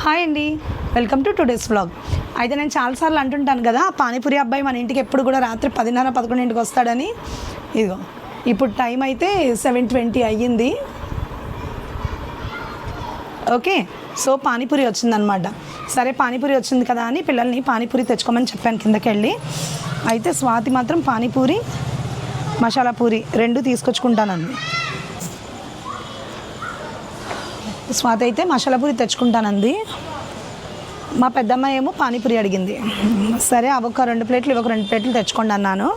Hi అండి, welcome to today's vlog. అయితే నేను చాలాసార్లు అంటుంటాను కదా, పానీపూరి అబ్బాయి మన ఇంటికి ఎప్పుడు కూడా రాత్రి 10:30-11 వస్తాడని. ఇదిగో ఇప్పుడు టైం అయితే 7:20 అయ్యింది. ఓకే, సో పానీపూరి వచ్చిందనమాట. సరే పానీపూరి వచ్చింది కదా అని పిల్లల్ని పానీపూరి తెచ్చుకోమని చెప్పాను కిందకి వెళ్ళి. అయితే స్వాతి మాత్రం పానీపూరి మసాలా పూరి రెండు తీసుకొచ్చుకుంటానండి. స్వాతి అయితే మసాలా పూరి తెచ్చుకుంటానంది. మా పెద్దమ్మ ఏమో పానీపూరి అడిగింది. సరే అవొక 2 ప్లేట్లు ఇవొక 2 ప్లేట్లు తెచ్చుకోండి అన్నాను.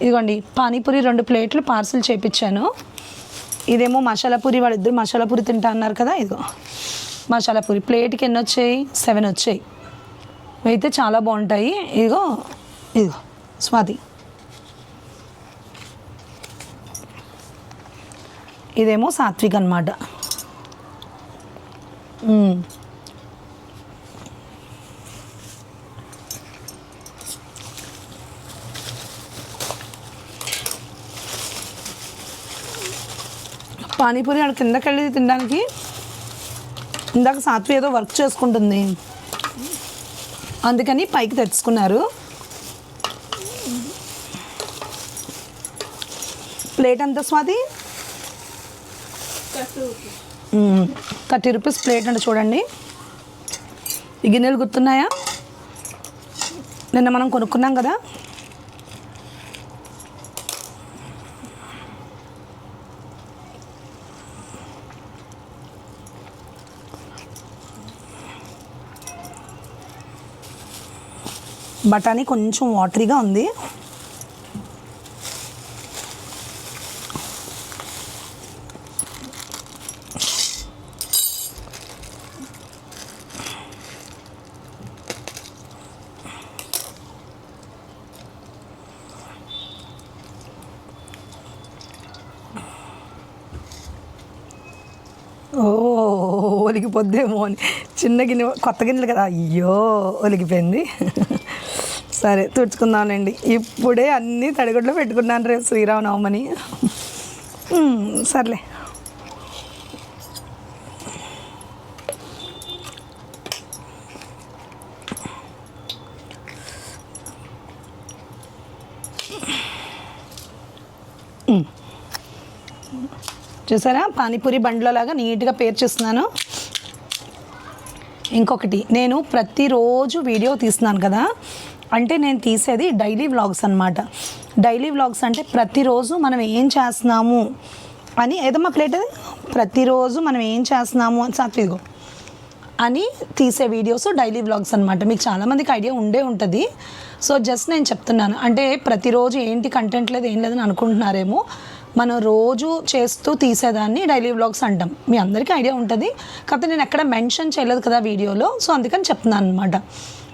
ఇదిగోండి పానీపూరి 2 ప్లేట్లు పార్సిల్ చేయించాను. ఇదేమో మసాలా పూరి, వాళ్ళిద్దరు మసాలా పూరి తింటా అన్నారు కదా. ఇదిగో మసాలా పూరి ప్లేట్కి ఎన్ని వచ్చాయి? 7 వచ్చాయి. అయితే చాలా బాగుంటాయి. ఇదిగో ఇదిగో స్వాతి, ఇదేమో సాత్విక్ అన్నమాట. పానీపూరి అక్కడ కిందకి వెళ్ళి తినడానికి ఇందాక సాత్వి ఏదో వర్క్ చేసుకుంటుంది, అందుకని పైకి తెచ్చుకున్నారు. ప్లేట్ ఎంత స్వాతి? 30 రూపీస్ ప్లేట్ అంటే చూడండి. ఈ గిన్నెలు గుర్తున్నాయా? నిన్న మనం కొనుక్కున్నాం కదా. బఠానీ కొంచెం వాటరీగా ఉంది. ఒలిగిపోద్దేమో అని చిన్న గిన్నె, కొత్త గిన్నెలు కదా. అయ్యో ఒలిగిపోయింది. సరే తుడుచుకుందామండి. ఇప్పుడే అన్నీ తడిగుడ్లో పెట్టుకున్నాను రేపు శ్రీరామనవమని. సర్లే. చూసారా పానీపూరి బండ్లో లాగా నీట్గా పేర్చిస్తున్నాను. ఇంకొకటి, నేను ప్రతిరోజు వీడియో తీస్తున్నాను కదా, అంటే నేను తీసేది డైలీ వ్లాగ్స్ అనమాట. డైలీ వ్లాగ్స్ అంటే ప్రతిరోజు మనం ఏం చేస్తున్నాము అని, ఏదమ్మా ప్లేట్ అది, ప్రతిరోజు మనం ఏం చేస్తున్నాము అని సాత్విగో అని తీసే వీడియోస్ డైలీ వ్లాగ్స్ అనమాట. మీకు చాలామందికి ఐడియా ఉండే ఉంటుంది. సో జస్ట్ నేను చెప్తున్నాను, అంటే ప్రతిరోజు ఏంటి కంటెంట్ లేదు ఏం లేదని అనుకుంటున్నారేమో. మనం రోజు చేస్తూ తీసేదాన్ని డైలీ వ్లాగ్స్ అంటాం. మీ అందరికీ ఐడియా ఉంటుంది, కాకపోతే నేను ఎక్కడ మెన్షన్ చేయలేదు కదా వీడియోలో. సో అందుకని చెప్తున్నాను అనమాట.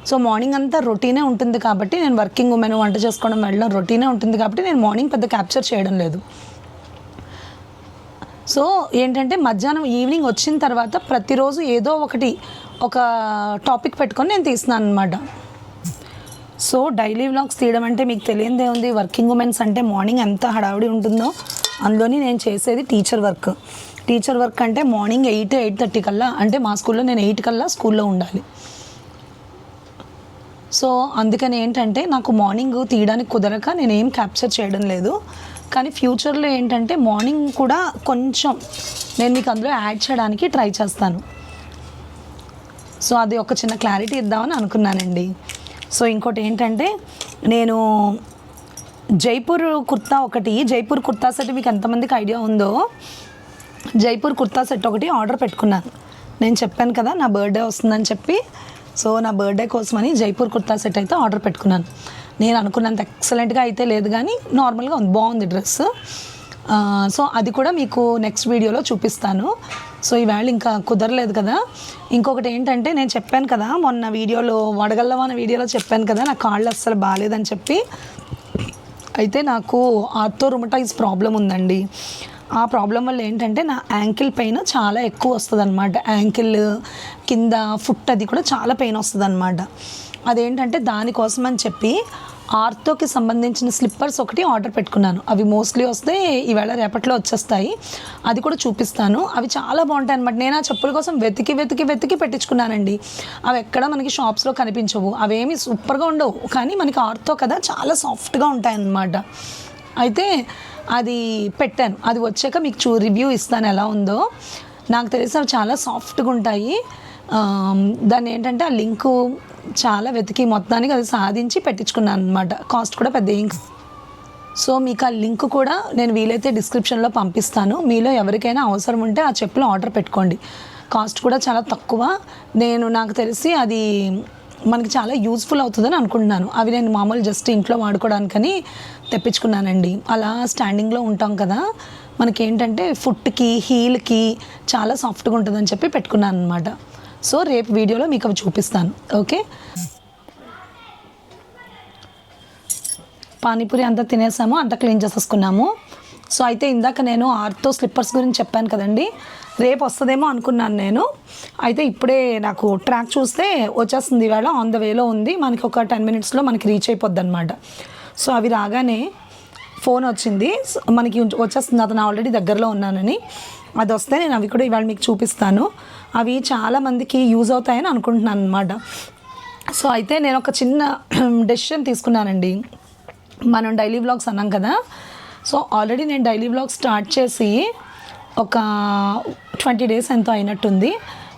సో మార్నింగ్ అంతా రొటీనే ఉంటుంది కాబట్టి, నేను వర్కింగ్ ఉమెన్, వంట చేసుకోవడం వెళ్ళడం రొటీనే ఉంటుంది కాబట్టి నేను మార్నింగ్ పెద్ద క్యాప్చర్ చేయడం లేదు. సో ఏంటంటే మధ్యాహ్నం ఈవినింగ్ వచ్చిన తర్వాత ప్రతిరోజు ఏదో ఒకటి ఒక టాపిక్ పెట్టుకొని నేను తీస్తున్నాను అనమాట. సో డైలీ వ్లాగ్స్ తీయడం అంటే మీకు తెలియదే ఉంది. వర్కింగ్ ఉమెన్స్ అంటే మార్నింగ్ ఎంత హడావిడి ఉంటుందో. అందులోని నేను చేసేది టీచర్ వర్క్. టీచర్ వర్క్ అంటే మార్నింగ్ 8-8:30 కల్లా, అంటే మా స్కూల్లో నేను 8 కల్లా స్కూల్లో ఉండాలి. సో అందుకని ఏంటంటే నాకు మార్నింగ్ తీయడానికి కుదరక నేను ఏం క్యాప్చర్ చేయడం లేదు. కానీ ఫ్యూచర్లో ఏంటంటే మార్నింగ్ కూడా కొంచెం నేను మీకు అందులో యాడ్ చేయడానికి ట్రై చేస్తాను. సో అది ఒక చిన్న క్లారిటీ ఇద్దామని అనుకున్నానండి. సో ఇంకోటి ఏంటంటే, నేను జైపూర్ కుర్తా ఒకటి, జైపూర్ కుర్తా సెట్ మీకు ఎంతమందికి ఐడియా ఉందో, జైపూర్ కుర్తా సెట్ ఒకటి ఆర్డర్ పెట్టుకున్నాను. నేను చెప్పాను కదా నా బర్త్డే వస్తుందని చెప్పి. సో నా బర్త్డే కోసమని జైపూర్ కుర్తా సెట్ అయితే ఆర్డర్ పెట్టుకున్నాను. నేను అనుకున్నంత ఎక్సలెంట్గా అయితే లేదు, కానీ నార్మల్గా ఉంది, బాగుంది డ్రెస్. సో అది కూడా మీకు నెక్స్ట్ వీడియోలో చూపిస్తాను. సో ఈవేళ ఇంకా కుదరలేదు కదా. ఇంకొకటి ఏంటంటే, నేను చెప్పాను కదా మొన్న వీడియోలో, వడగల్లవాన వీడియోలో చెప్పాను కదా నా కాళ్ళు అస్సలు బాగాలేదని చెప్పి. అయితే నాకు ఆర్థో రుమటైజ్ ప్రాబ్లం ఉందండి. ఆ ప్రాబ్లం వల్ల ఏంటంటే నా యాంకిల్ పెయిన్ చాలా ఎక్కువ వస్తుంది అనమాట. యాంకిల్ కింద ఫుట్ అది కూడా చాలా పెయిన్ వస్తుంది అనమాట. అదేంటంటే దానికోసం అని చెప్పి ఆర్థోకి సంబంధించిన స్లిప్పర్స్ ఒకటి ఆర్డర్ పెట్టుకున్నాను. అవి మోస్ట్లీ వస్తే ఈవేళ రేపట్లో వచ్చేస్తాయి. అది కూడా చూపిస్తాను. అవి చాలా బాగుంటాయి అనమాట. నేను ఆ చెప్పుల కోసం వెతికి పెట్టించుకున్నానండి. అవి ఎక్కడ మనకి షాప్స్లో కనిపించవు. అవేమి సూపర్గా ఉండవు, కానీ మనకి ఆర్థో కదా చాలా సాఫ్ట్గా ఉంటాయి అన్నమాట. అయితే అది పెట్టాను. అది వచ్చాక మీకు రివ్యూ ఇస్తాను ఎలా ఉందో. నాకు తెలిసి అవి చాలా సాఫ్ట్గా ఉంటాయి. దాన్ని ఏంటంటే ఆ లింకు చాలా వెతికి మొత్తానికి అది సాధించి పెట్టించుకున్నాను అనమాట. కాస్ట్ కూడా పెద్ద ఏం. సో మీకు ఆ లింక్ కూడా నేను వీలైతే డిస్క్రిప్షన్లో పంపిస్తాను. మీలో ఎవరికైనా అవసరం ఉంటే ఆ చెప్పులు ఆర్డర్ పెట్టుకోండి. కాస్ట్ కూడా చాలా తక్కువ. నాకు తెలిసి అది మనకి చాలా యూజ్ఫుల్ అవుతుందని అనుకుంటున్నాను. అవి నేను మామూలు జస్ట్ ఇంట్లో వాడుకోవడానికని తెప్పించుకున్నానండి. అలా స్టాండింగ్లో ఉంటాం కదా, మనకేంటంటే ఫుట్కి హీల్కి చాలా సాఫ్ట్గా ఉంటుందని చెప్పి పెట్టుకున్నాను అనమాట. సో రేపు వీడియోలో మీకు అవి చూపిస్తాను. ఓకే, పానీపూరి అంతా తినేసాము, అంతా క్లీన్ చేసేసుకున్నాము. సో అయితే ఇందాక నేను ఆర్థో స్లిప్పర్స్ గురించి చెప్పాను కదండి, రేపు వస్తుందేమో అనుకున్నాను నేను. అయితే ఇప్పుడే నాకు ట్రాక్ చూస్తే వచ్చేస్తుంది, ఇవాళ ఆన్ ద వేలో ఉంది. మనకి ఒక 10 minutesలో మనకి రీచ్ అయిపోద్ది అనమాట. సో అవి రాగానే ఫోన్ వచ్చింది, మనకి వచ్చేస్తుంది, అతను ఆల్రెడీ దగ్గరలో ఉన్నానని. అది వస్తే నేను అవి కూడా ఇవాళ మీకు చూపిస్తాను. అవి చాలామందికి యూజ్ అవుతాయని అనుకుంటున్నాను అనమాట. సో అయితే నేను ఒక చిన్న డెసిషన్ తీసుకున్నానండి. మనం డైలీ వ్లాగ్స్ అన్నాం కదా, సో ఆల్రెడీ నేను డైలీ వ్లాగ్స్ స్టార్ట్ చేసి ఒక 20 days ఎంతో అయినట్టుంది.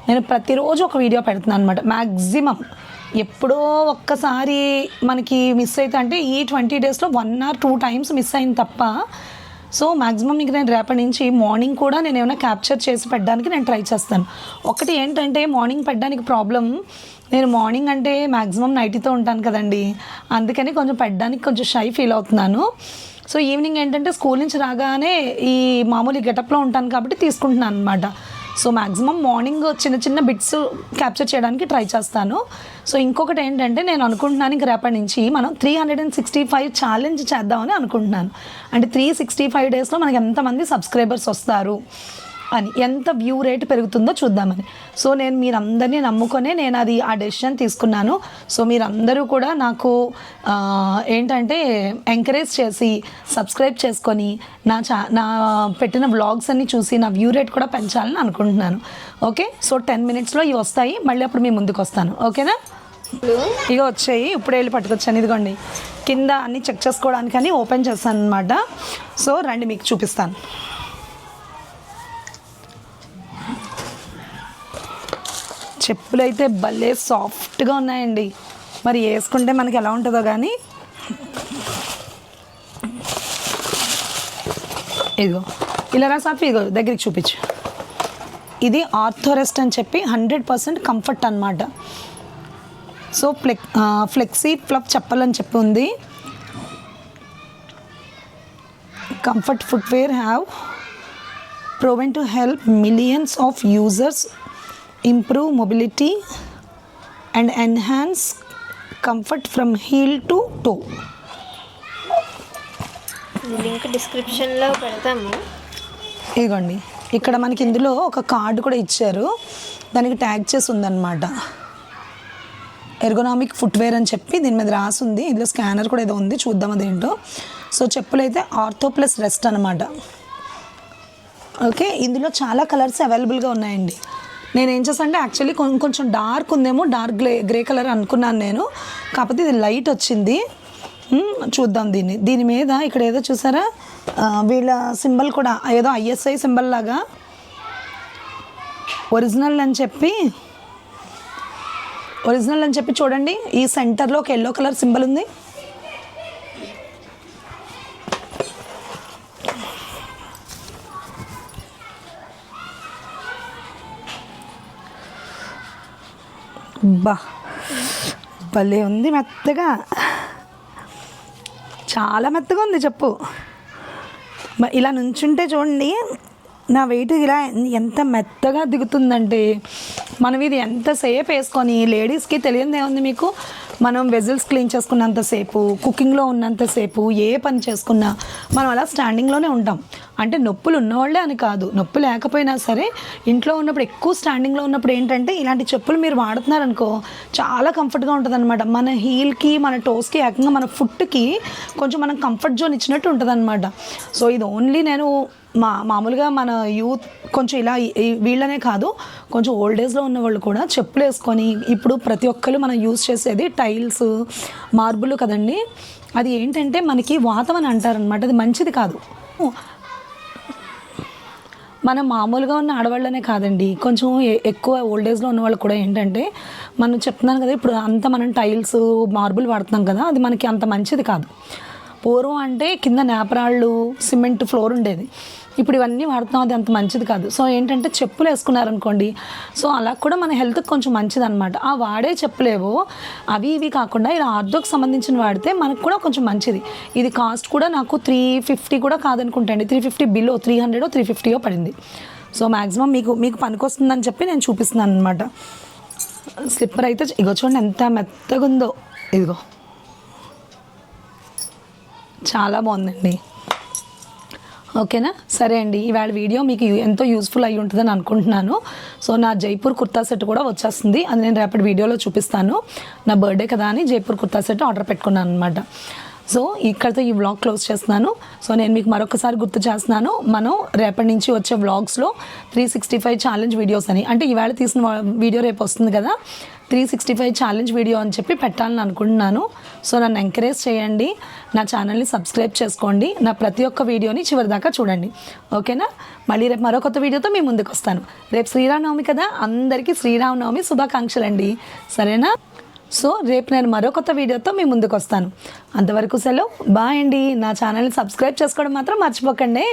నేను ప్రతిరోజు ఒక వీడియో పెడుతున్నాను అనమాట. మ్యాక్సిమం ఎప్పుడో ఒక్కసారి మనకి మిస్ అయితే, అంటే ఈ 20 daysలో 1 or 2 times మిస్ అయింది తప్ప. సో మ్యాక్సిమం మీకు నేను రేపటి నుంచి మార్నింగ్ కూడా నేను ఏమైనా క్యాప్చర్ చేసి పెట్టడానికి నేను ట్రై చేస్తాను. ఒకటి ఏంటంటే మార్నింగ్ పెట్టడానికి ప్రాబ్లం, నేను మార్నింగ్ అంటే మ్యాక్సిమం నైటీతో ఉంటాను కదండి, అందుకని కొంచెం పెట్టడానికి కొంచెం షై ఫీల్ అవుతున్నాను. సో ఈవినింగ్ ఏంటంటే స్కూల్ నుంచి రాగానే ఈ మామూలు గెటప్లో ఉంటాను కాబట్టి తీసుకుంటున్నాను అనమాట. సో మ్యాక్సిమం మార్నింగ్ చిన్న బిట్స్ క్యాప్చర్ చేయడానికి ట్రై చేస్తాను. సో ఇంకొకటి ఏంటంటే నేను అనుకుంటున్నాను, ఇంక రేపటి నుంచి మనం 365 ఛాలెంజ్ చేద్దామని అనుకుంటున్నాను. అంటే 365 daysలో మనకి ఎంతమంది సబ్స్క్రైబర్స్ వస్తారు అని, ఎంత వ్యూ రేట్ పెరుగుతుందో చూద్దామని. సో నేను మీరందరినీ నమ్ముకొనే నేను ఆ డెసిషన్ తీసుకున్నాను. సో మీరందరూ కూడా నాకు ఏంటంటే ఎంకరేజ్ చేసి సబ్స్క్రైబ్ చేసుకొని నా పెట్టిన వ్లాగ్స్ అన్ని చూసి నా వ్యూ రేట్ కూడా పెంచాలని అనుకుంటున్నాను. ఓకే, సో 10 minutesలో ఇవి వస్తాయి, మళ్ళీ అప్పుడు మీ ముందుకు వస్తాను. ఓకేనా? ఇక వచ్చాయి, ఇప్పుడే వెళ్ళి పట్టుకొచ్చాను. ఇదిగోండి, కింద అన్నీ చెక్ చేసుకోవడానికని ఓపెన్ చేస్తాను అనమాట. సో రండి మీకు చూపిస్తాను. చెప్పులు అయితే భలే సాఫ్ట్గా ఉన్నాయండి. మరి వేసుకుంటే మనకి ఎలా ఉంటుందో కానీ. ఇదిగో ఇలా రా సాఫీ, ఇదిగో దగ్గరికి చూపించు. ఇది ఆర్థోరెస్ట్ అని చెప్పి 100% కంఫర్ట్ అనమాట. సో ఫ్లెక్సీ ఫ్లఫ్ చెప్పాలని చెప్పి ఉంది. Comfort footwear have proven to help millions of users improve mobility and enhance comfort from heel to toe. Link డిస్క్రిప్షన్లో పెడతాము. ఇదిగోండి, ఇక్కడ మనకి ఇందులో ఒక కార్డు కూడా ఇచ్చారు, దానికి ట్యాగ్ చేసి ఉందన్నమాట. ఎర్గోనామిక్ ఫుట్వేర్ అని చెప్పి దీని మీద రాసి ఉంది. ఇందులో స్కానర్ కూడా ఏదో ఉంది, చూద్దాం అదేంటో. సో చెప్పులు అయితే ఆర్థో ప్లస్ రెస్ట్ అనమాట. ఓకే, ఇందులో చాలా కలర్స్ అవైలబుల్గా ఉన్నాయండి. నేను ఏం చేస్తాను అంటే యాక్చువల్లీ కొంచెం డార్క్ ఉందేమో, డార్క్ గ్రే కలర్ అనుకున్నాను నేను, కాకపోతే ఇది లైట్ వచ్చింది. చూద్దాం దీని మీద. ఇక్కడ ఏదో చూసారా, వీళ్ళ సింబల్ కూడా ఏదో ISI సింబల్ లాగా ఒరిజినల్ అని చెప్పి చూడండి. ఈ సెంటర్లో ఒక ఎల్లో కలర్ సింబల్ ఉంది. బా భలే ఉంది, మెత్తగా, చాలా మెత్తగా ఉంది చెప్పు. ఇలా నుంచుంటే చూడండి నా వెయిట్ ఇలా ఎంత మెత్తగా దిగుతుందంటే, మనం ఇది ఎంతసేపు వేసుకొని, లేడీస్కి తెలియదు ఏముంది మీకు, మనం వెజిల్స్ క్లీన్ చేసుకున్నంతసేపు, కుకింగ్లో ఉన్నంతసేపు, ఏ పని చేసుకున్నా మనం అలా స్టాండింగ్లోనే ఉంటాం. అంటే నొప్పులు ఉన్నవాళ్ళే అని కాదు, నొప్పి లేకపోయినా సరే ఇంట్లో ఉన్నప్పుడు ఎక్కువ స్టాండింగ్లో ఉన్నప్పుడు ఏంటంటే ఇలాంటి చెప్పులు మీరు వాడుతున్నారనుకో చాలా కంఫర్ట్గా ఉంటుంది అనమాట. మన హీల్కి మన టోస్కి ఏకంగా మన ఫుట్కి కొంచెం మనం కంఫర్ట్ జోన్ ఇచ్చినట్టు ఉంటుంది అనమాట. సో ఇది ఓన్లీ నేను మామూలుగా మన యూత్ కొంచెం ఇలా వీళ్ళనే కాదు, కొంచెం ఓల్డ్ ఏజ్లో ఉన్న వాళ్ళు కూడా చెప్పులు వేసుకొని, ఇప్పుడు ప్రతి ఒక్కరు మనం యూజ్ చేసేది టైల్స్ మార్బుల్ కదండి, అది ఏంటంటే మనకి వాతం అని అంటారనమాట, అది మంచిది కాదు. మనం మామూలుగా ఉన్న ఆడవాళ్ళనే కాదండి, కొంచెం ఎక్కువ ఓల్డ్ ఏజ్లో ఉన్న వాళ్ళు కూడా ఏంటంటే మనం చెప్తున్నాను కదా, ఇప్పుడు అంత మనం టైల్స్ మార్బుల్ వాడుతున్నాం కదా, అది మనకి అంత మంచిది కాదు. పూర్వం అంటే కింద నేపరాళ్ళు సిమెంట్ ఫ్లోర్ ఉండేది, ఇప్పుడు ఇవన్నీ వాడుతున్నాం, అది అంత మంచిది కాదు. సో ఏంటంటే చెప్పులు వేసుకున్నారనుకోండి, సో అలా కూడా మన హెల్త్కి కొంచెం మంచిది అనమాట. ఆ వాడే చెప్పులేవో అవి ఇవి కాకుండా ఇలా ఆర్థోకి సంబంధించిన వాడితే మనకు కూడా కొంచెం మంచిది. ఇది కాస్ట్ కూడా నాకు 350 కూడా కాదనుకుంటండి, 350 బిలో 300 350 పడింది. సో మ్యాక్సిమం మీకు పనికొస్తుందని చెప్పి నేను చూపిస్తున్నాను అనమాట. స్లిప్పర్ అయితే ఇగో చూడండి ఎంత మెత్తగా ఉందో, ఇదిగో చాలా బాగుందండి. ఓకేనా, సరే అండి, ఇవాళ వీడియో మీకు ఎంతో యూస్ఫుల్ అయ్యి ఉంటుందని అనుకుంటున్నాను. సో నా జైపూర్ కుర్తా సెట్ కూడా వచ్చేస్తుంది, అది నేను రేపటి వీడియోలో చూపిస్తాను. నా బర్త్డే కదా అని జైపూర్ కుర్తా సెట్ ఆర్డర్ పెట్టుకున్నాను అనమాట. సో ఇక్కడితో ఈ వ్లాగ్ క్లోజ్ చేస్తున్నాను. సో నేను మీకు మరొకసారి గుర్తు చేస్తున్నాను, మనం రేపటి నుంచి వచ్చే వ్లాగ్స్లో 365 ఛాలెంజ్ వీడియోస్ అని, అంటే ఈవేళ తీసిన వీడియో రేపు వస్తుంది కదా, 365 ఛాలెంజ్ వీడియో అని చెప్పి పెట్టాలని అనుకుంటున్నాను. సో నన్ను ఎంకరేజ్ చేయండి, నా ఛానల్ని సబ్స్క్రైబ్ చేసుకోండి, నా ప్రతి ఒక్క వీడియోని చివరిదాకా చూడండి. ఓకేనా, మళ్ళీ రేపు మరో కొత్త వీడియోతో మీ ముందుకు వస్తాను. రేపు శ్రీరామనవమి కదా, అందరికీ శ్రీరామనవమి శుభాకాంక్షలు అండి, సరేనా? సో రేపు నేను మరో కొత్త వీడియోతో మీ ముందుకు వస్తాను. అంతవరకు సెలవు, బాయ్ అండి. నా ఛానల్ని సబ్స్క్రైబ్ చేసుకోవడం మాత్రం మర్చిపోకండి.